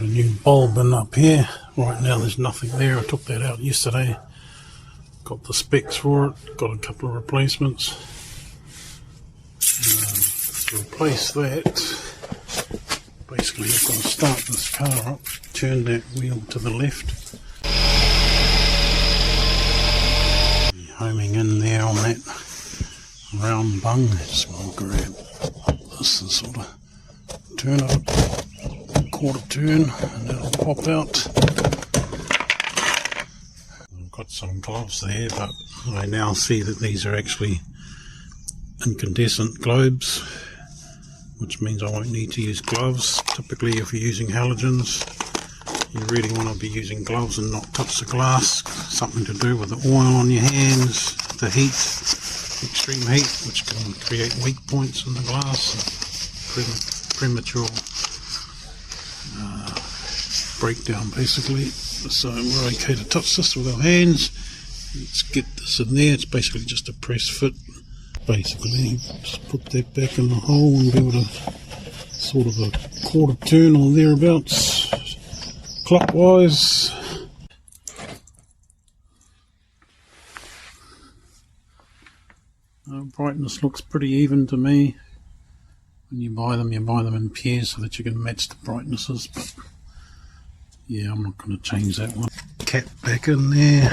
a new bulb in up here. Right now there's nothing there. I took that out yesterday. Got the specs for it. Got a couple of replacements. To replace that, basically I've got to start this car up, turn that wheel to the left. Homing in there on that round bung. Just want to grab this and sort of turn it a quarter turn and it'll pop out. I've got some gloves there, but I now see that these are actually incandescent globes, which means I won't need to use gloves. Typically if you're using halogens, you really want to be using gloves and not touch the glass. Something to do with the oil on your hands, the heat, extreme heat, which can create weak points in the glass and premature breakdown basically. So we're okay to touch this with our hands. Let's get this in there. It's basically just a press fit. Basically just put that back in the hole and give it a sort of a quarter turn or thereabouts clockwise. Brightness looks pretty even to me. When you buy them in pairs so that you can match the brightnesses, but yeah, I'm not going to change that one. Cap back in there.